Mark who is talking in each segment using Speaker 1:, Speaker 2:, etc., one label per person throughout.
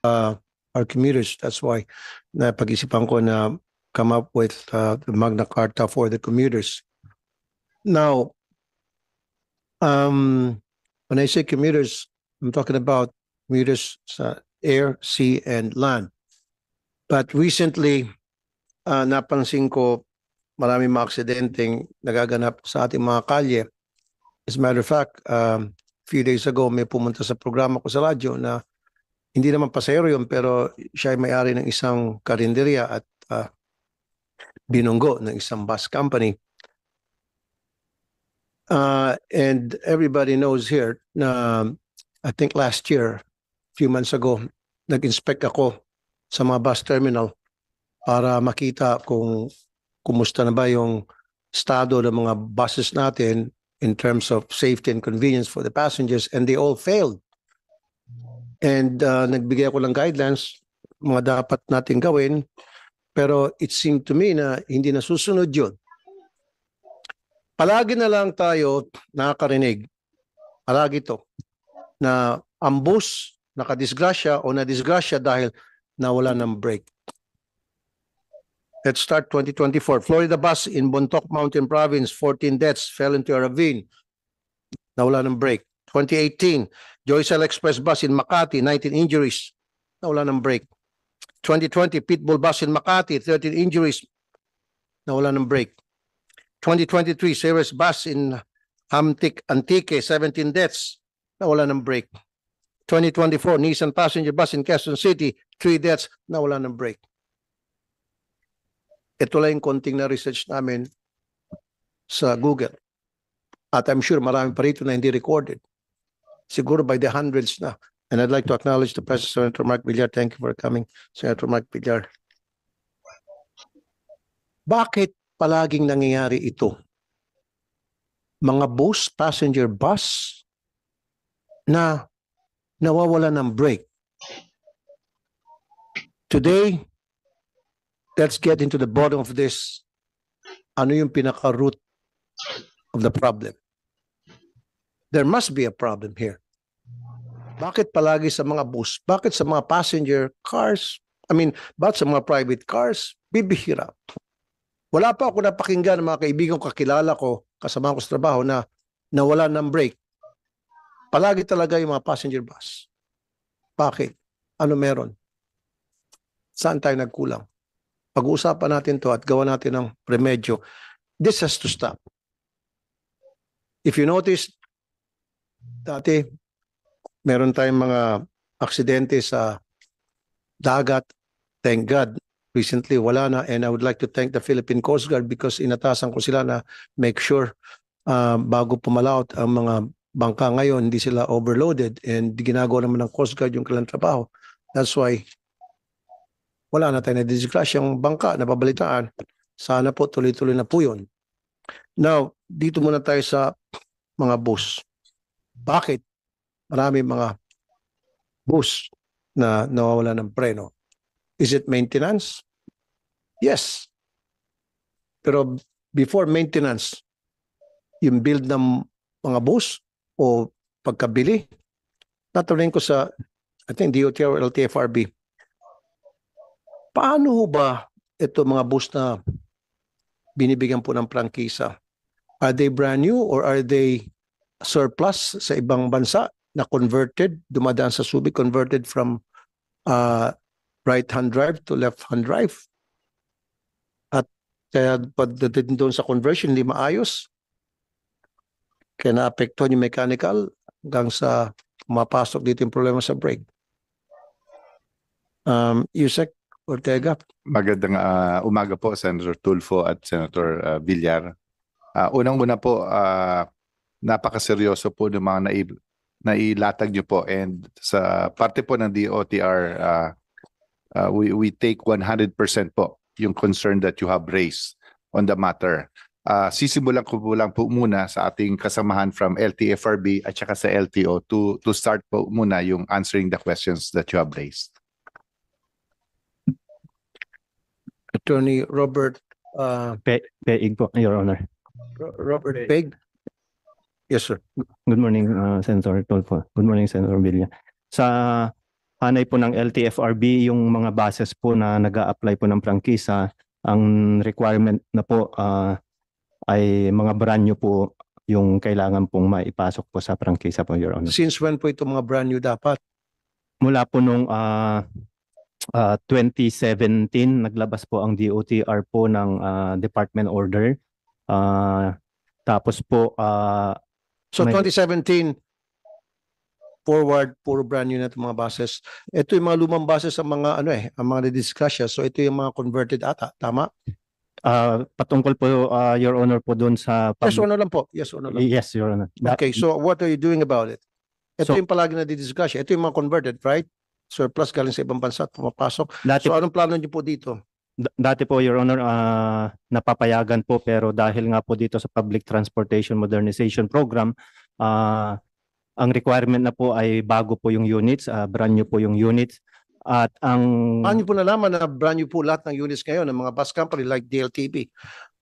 Speaker 1: our commuters. That's why napag-isipan ko na come up with the Magna Carta for the commuters. Now, when I say commuters, I'm talking about commuters sa air, sea, and land. But recently, napansin ko maraming mga aksidenteng nagaganap sa ating mga kalye. As a matter of fact, a few days ago, may pumunta sa programa ko sa radyo na hindi naman pasahero yun, pero siya ay may-ari ng isang karinderya at binunggo ng isang bus company. And everybody knows here na I think last year, a few months ago, nag-inspect ako sa mga bus terminal para makita kung kumusta na ba yung estado ng mga buses natin in terms of safety and convenience for the passengers, and they all failed. And nagbigay ako ng guidelines, mga dapat natin gawin, pero it seemed to me na hindi nasusunod yun. Palagi na lang tayo nakakarinig, palagi to, na ang bus nakadisgrasya o nadisgrasya dahil nawala ng brake. Let's start 2024. Florida bus in Bontoc Mountain Province, 14 deaths, fell into a ravine. Nawala ng brake. 2018, Joycel Express bus in Makati, 19 injuries. Nawala ng brake. 2020, Pitbull bus in Makati, 13 injuries. Nawala ng brake. 2023, Ceres bus in Hamtic Antique, 17 deaths. Nawala ng brake. 2024, Nissan passenger bus in Quezon City, 3 deaths. Nawala ng brake. Ito lang yung konting na research namin sa Google. At I'm sure marami pa rito na hindi recorded. Siguro by the hundreds na. And I'd like to acknowledge the President, Senator Mark Villar. Thank you for coming, Senator Mark Villar. Bakit palaging nangyayari ito? Mga bus, passenger bus na nawawala ng brake. Today, let's get into the bottom of this. Ano yung pinaka-root of the problem? There must be a problem here. Bakit palagi sa mga bus? Bakit sa mga passenger cars? Bakit sa mga private cars? Bibihira. Wala pa ako napakinggan ng mga kaibigan ko, kakilala ko, kasama ko sa trabaho na nawala ng brake. Palagi talaga yung mga passenger bus. Bakit? Ano meron? Saan tayo nagkulang? Pag-uusapan natin to at gawa natin ng remedyo. This has to stop. If you notice, dati, meron tayong mga aksidente sa dagat. Thank God, recently wala na. And I would like to thank the Philippine Coast Guard because inatasan ko sila na make sure bago pumalaot ang mga bangka ngayon, hindi sila overloaded and ginagawa naman ng Coast Guard yung kailang trabaho. That's why wala na tayo na disgrasyang bangka na babalitaan. Sana po tuloy-tuloy na po yun. Now, dito muna tayo sa mga bus. Bakit? Marami mga bus na nawawala ng preno. Is it maintenance? Yes. Pero before maintenance, yung build ng mga bus o pagkabili, natanungin ko sa, I think, DOTR or LTFRB, paano ba ito mga bus na binibigyan po ng prangkisa? Are they brand new or are they surplus sa ibang bansa na converted, dumadaan sa Subic, converted from right-hand drive to left-hand drive? At kaya pagdating doon sa conversion, hindi maayos. Kaya naapektuhan yung mechanical hanggang sa mapasok dito yung problema sa brake. Yusek Ortega.
Speaker 2: Magandang umaga po, Senator Tulfo at Senator Villar. Unang-una po, napakaseryoso po ng mga nailatag nyo po, and sa parte po ng DOTR, we take 100% po yung concern that you have raised on the matter. Sisimulan ko po lang po muna sa ating kasamahan from LTFRB at saka sa LTO to start po muna yung answering the questions that you have raised.
Speaker 1: Attorney Robert
Speaker 3: Peig po, Your Honor.
Speaker 1: Robert Peig. Yes, sir.
Speaker 3: Good morning, Senator Tulfo. Good morning, Senator Villa. Sa hanay po ng LTFRB yung mga buses po na nag-a-apply po ng prangkisa, ang requirement na po ay mga brand new po yung kailangan pong maipasok po sa prangkisa po, Your Honor.
Speaker 1: Since when po itong mga brand new dapat?
Speaker 3: Mula po nung 2017, naglabas po ang DOTR po ng department order. Tapos po,
Speaker 1: So
Speaker 3: May-
Speaker 1: 2017 forward, puro brand new na itong mga buses. Ito yung mga lumang buses ang mga ang mga na-discuss siya. So ito yung mga converted ata, tama?
Speaker 3: patungkol po, Your Honor, po doon sa
Speaker 1: Yes or no lang po. Yes or no lang.
Speaker 3: Yes, Your Honor.
Speaker 1: Okay, so what are you doing about it? Ito
Speaker 3: So-
Speaker 1: yung palagi na di-discuss. Ito yung mga converted, right? Surplus galing sa ibang bansa at pumapasok.
Speaker 3: Dati,
Speaker 1: So anong plano niyo po dito?
Speaker 3: dati po, Your Honor, napapayagan po, pero dahil nga po dito sa Public Transportation Modernization Program, ang requirement na po ay bago po yung units, brand new po yung units. At ang
Speaker 1: Paano niyo po nalaman na brand new po lahat ng units ngayon ng mga bus company like DLTV?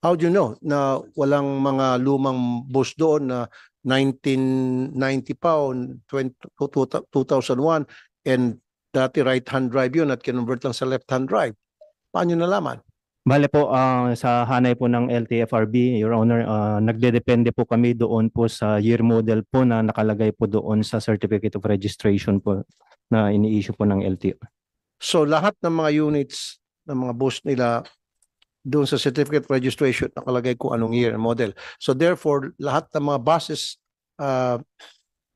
Speaker 1: How do you know na walang mga lumang bus doon na 1990 pa o 2001 and dati right-hand drive yun at kinonvert lang sa left-hand drive? Paano niyo nalaman?
Speaker 3: Bale po, sa hanay po ng LTFRB, Your Honor, nagdedepende po kami doon po sa year model po na nakalagay po doon sa Certificate of Registration po na ini-issue po ng LTO.
Speaker 1: So lahat ng mga units ng mga bus nila doon sa certificate of registration nakalagay kung anong year and model. So therefore, lahat ng mga buses,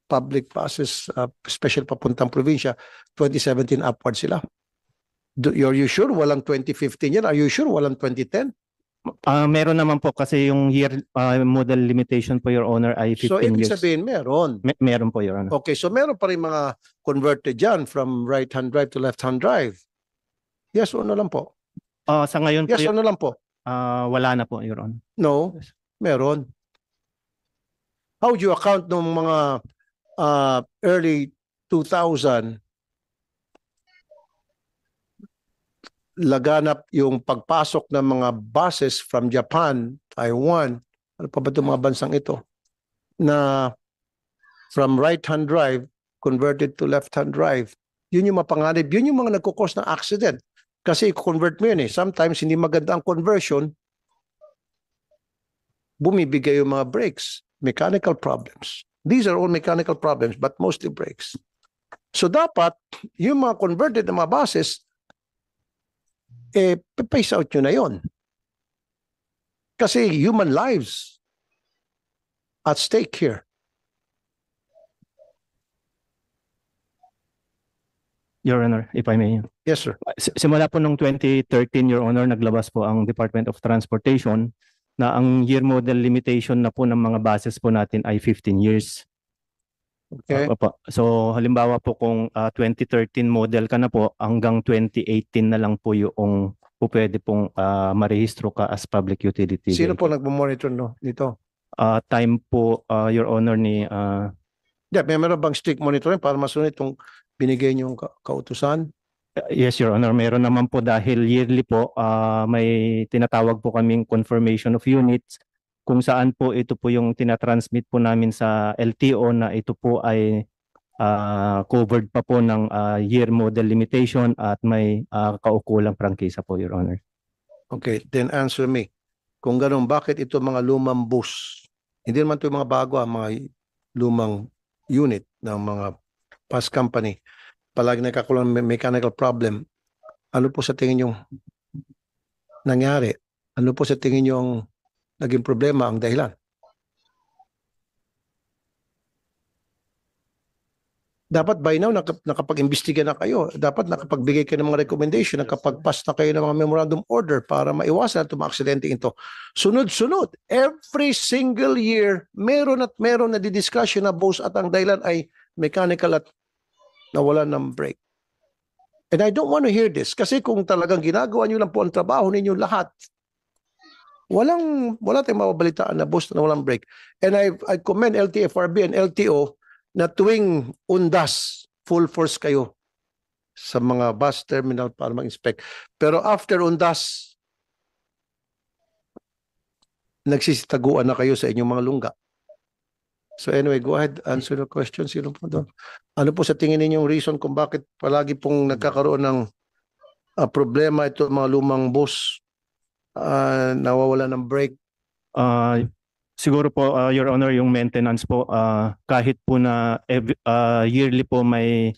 Speaker 1: public buses, special papuntang probinsya, 2017 upward sila. Are you sure walang 2015 yan? Are you sure walang 2010?
Speaker 3: Meron naman po kasi yung year model limitation po, Your Honor, ay 15
Speaker 1: So ibig
Speaker 3: years.
Speaker 1: sabihin meron.
Speaker 3: Meron po, Your Honor.
Speaker 1: Okay, so meron pa rin mga converted dyan from right-hand drive to left-hand drive. Yes or no lang po?
Speaker 3: Sa ngayon po,
Speaker 1: Yes or no lang po?
Speaker 3: wala na po, Your Honor.
Speaker 1: No, meron. How do you account ng mga early 2000 laganap yung pagpasok ng mga buses from Japan, Taiwan, ano pa ba itong mga bansang ito, na from right-hand drive converted to left-hand drive. Yun yung mapanganib. Yun yung mga nagkukos ng accident. Kasi i-convert mo yun eh. Sometimes hindi maganda ang conversion, bumibigay yung mga brakes. Mechanical problems. These are all mechanical problems but mostly brakes. So dapat, yung mga converted na mga buses, pace out nyo na yon. Kasi human lives at stake here.
Speaker 3: Your Honor, if I may.
Speaker 1: Yes, sir.
Speaker 3: Simula po nung 2013, Your Honor, naglabas po ang Department of Transportation na ang year model limitation na po ng mga buses po natin ay 15 years.
Speaker 1: Okay.
Speaker 3: Opo. So halimbawa po kung 2013 model ka na po, hanggang 2018 na lang po yung po pwede pong marehistro ka as public utility.
Speaker 1: Sino po
Speaker 3: vehicle.
Speaker 1: nagmo-monitor nito?
Speaker 3: Time po, Your Honor, ni
Speaker 1: Meron bang strict monitoring para masunod itong binigay niyong kautusan?
Speaker 3: yes, Your Honor, meron naman po dahil yearly po may tinatawag po kaming confirmation of units kung saan po ito po yung tinatransmit po namin sa LTO na ito po ay covered pa po ng year model limitation at may kaukulang prangkisa po, Your Honor.
Speaker 1: Okay, then answer me. Kung ganun, bakit ito mga lumang bus? Hindi naman ito mga bago, mga lumang unit ng mga bus company. Palagi nagkakaroon ng mechanical problem. Ano po sa tingin yung nangyari? Ano po sa tingin yung naging problema ang dahilan? Dapat by now nakapag-imbestiga na kayo. Dapat nakapagbigay kayo ng mga recommendation, nakapag-pass na kayo ng mga memorandum order para maiwasan itong mga aksidente ito. Sunod-sunod. Every single year, meron at meron na didiscussion na boss at ang dahilan ay mechanical at nawalan ng brake. And I don't want to hear this kasi kung talagang ginagawa nyo lang po ang trabaho ninyo lahat, wala tayong mababalitaan na boss na walang brake. And I commend LTFRB and LTO na tuwing undas, full force kayo sa mga bus terminal para mag-inspect. Pero after undas, nagsisitaguan na kayo sa inyong mga lungga. So anyway, go ahead, answer the question. Sino po doon? Ano po sa tingin ninyong reason kung bakit palagi pong nagkakaroon ng problema ito mga lumang bus nawawala ng brake?
Speaker 3: Siguro po, Your Honor, yung maintenance po, kahit po na yearly po may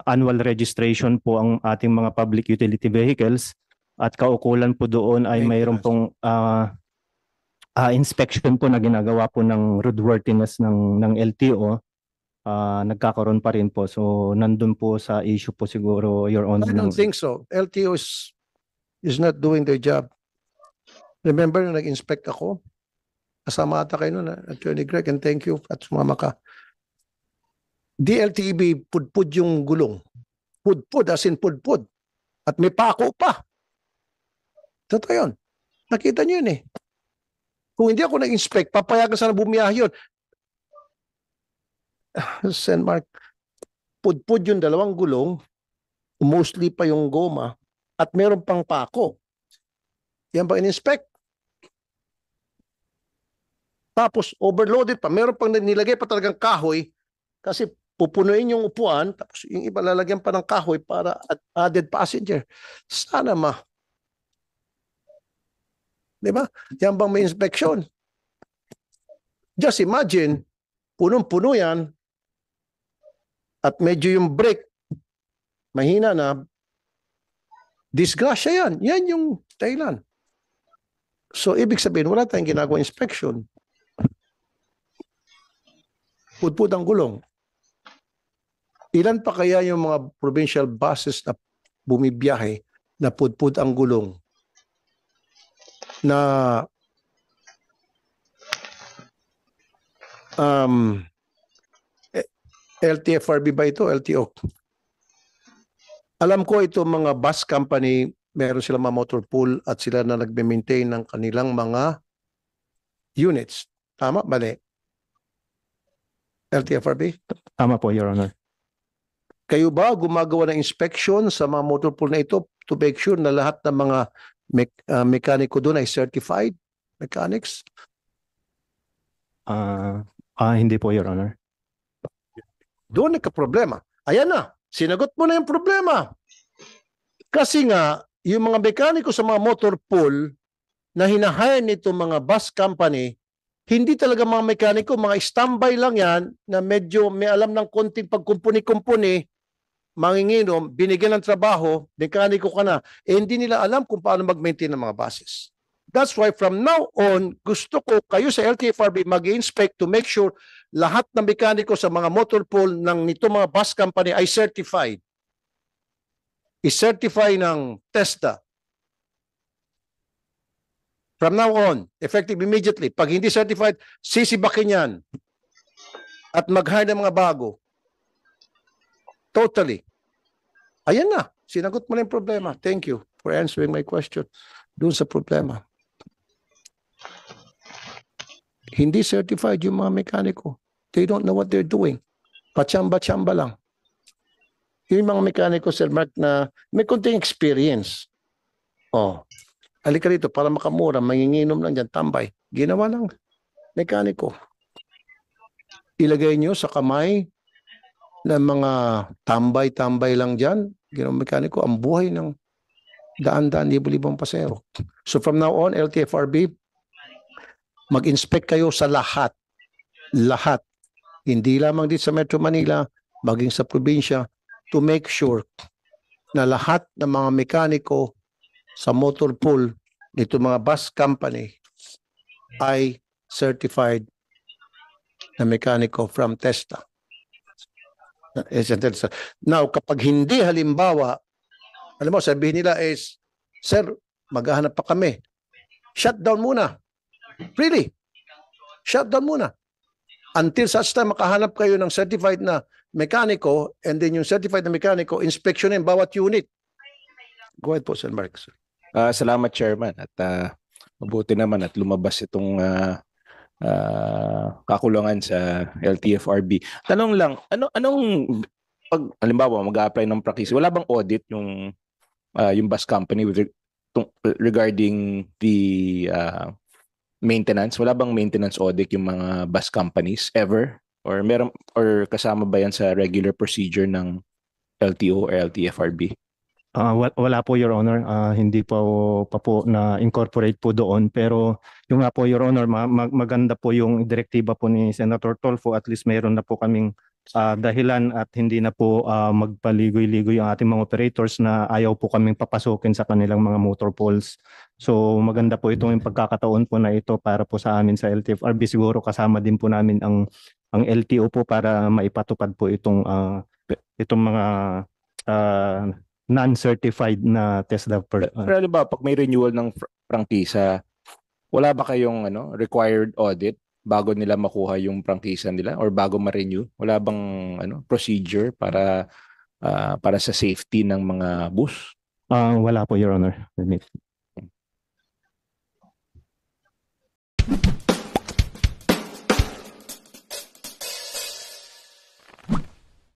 Speaker 3: annual registration po ang ating mga public utility vehicles at kaukulan po doon ay mayroon pong inspection po na ginagawa po ng roadworthiness ng LTO. Nagkakaroon pa rin po. So nandun po sa issue po siguro, Your Honor.
Speaker 1: I don't think so. LTO is not doing their job. Remember, nag-inspect ako. Kasama ata kayo nun, Attorney Greg, and thank you at sumama ka. DLTV, pudpud yung gulong. Pudpud, as in pudpud. At may pako pa. Totoo yun. Nakita nyo yun eh. Kung hindi ako nag-inspect, papayagan sana bumiyahe yun. Sen Mark, pudpud yung dalawang gulong, mostly pa yung goma, at meron pang pako. Yan ba in-inspect? Tapos overloaded pa, meron pang nilagay pa talagang kahoy kasi pupunuin yung upuan, tapos yung iba lalagyan pa ng kahoy para added passenger. Sana di ba? Yan bang may inspection? Just imagine, punong-puno yan at medyo yung brake mahina na, disgrasya yan. Yan yung dahilan. So, ibig sabihin, wala tayong ginagawa inspection. Pudpud ang gulong. Ilan pa kaya yung mga provincial buses na bumibiyahe na pudpud ang gulong? Na LTFRB ba ito? LTO? Alam ko ito mga bus company, meron silang mga motor pool at sila na nagme-maintain ng kanilang mga units. Tama? Mali? LTFRB?
Speaker 3: Tama po, Your Honor.
Speaker 1: Kayo ba gumagawa ng inspection sa mga motor pool na ito to make sure na lahat ng mga mekaniko doon ay certified mechanics?
Speaker 3: Hindi po, Your Honor.
Speaker 1: Doon nagka-problema. Ayan na, sinagot mo na yung problema. Kasi nga, yung mga mekaniko sa mga motor pool na hinahire nito mga bus company, hindi talaga mga mekaniko, mga standby lang yan na medyo may alam ng konting pagkumpuni-kumpuni, manginginom, binigyan ng trabaho, mekaniko ka na, hindi nila alam kung paano mag-maintain ng mga buses. That's why from now on, gusto ko kayo sa LTFRB mag-inspect to make sure lahat ng mekaniko sa mga motor pool ng nito mga bus company ay certified. I-certify ng TESDA. From now on, effective immediately. Pag hindi certified, sisibakin yan. At mag-hire ng mga bago. Totally. Ayan na. Sinagot mo na yung problema. Thank you for answering my question. Doon sa problema. Hindi certified yung mga mekaniko. They don't know what they're doing. Pachamba-chamba lang. Yung mga mekaniko, Sir Mark, na may konting experience. Oh, halika rito para makamura, manginginom lang dyan, tambay. Ginawa lang mekaniko. Ilagay nyo sa kamay ng mga tambay-tambay lang dyan. Ginawa mekaniko, ang buhay ng daan-daan, libo-libong pasero. So from now on, LTFRB, mag-inspect kayo sa lahat. Lahat. Hindi lamang dito sa Metro Manila, maging sa probinsya, to make sure na lahat ng mga mekaniko sa motor pool nito mga bus company ay certified na mekaniko from TESDA. Now, kapag hindi halimbawa, alam mo, sabihin nila is, sir, maghahanap pa kami. Shut down muna. Really? Shut down muna. Until such time makahanap kayo ng certified na mekaniko, and then yung certified na mekaniko, inspeksyonin bawat unit. Go ahead po, Sir Mark.
Speaker 4: Salamat, Chairman. At mabuti naman at lumabas itong kakulangan sa LTFRB. Tanong lang, anong pag halimbawa mag-a-apply ng practice, wala bang audit yung bus company regarding the maintenance? Wala bang maintenance audit yung mga bus companies ever? Or meron, or kasama ba yan sa regular procedure ng LTO or LTFRB?
Speaker 3: Wala po, Your Honor. Hindi po pa po na-incorporate po doon. Pero yung nga po, Your Honor, maganda po yung direktiba po ni Senator Tolfo. At least mayroon na po kaming dahilan at hindi na po magpaligoy-ligoy ang ating mga operators na ayaw po kaming papasukin sa kanilang mga motor pools. So maganda po itong yung pagkakataon po na ito para po sa amin sa LTFRB. Siguro kasama din po namin ang LTO po para maipatupad po itong mga non-certified na TESDA
Speaker 4: Pero halimbawa, pag may renewal ng prangkisa, wala ba kayong required audit bago nila makuha yung prangkisa nila or bago ma-renew? Wala bang procedure para sa safety ng mga bus?
Speaker 3: Wala po, Your Honor.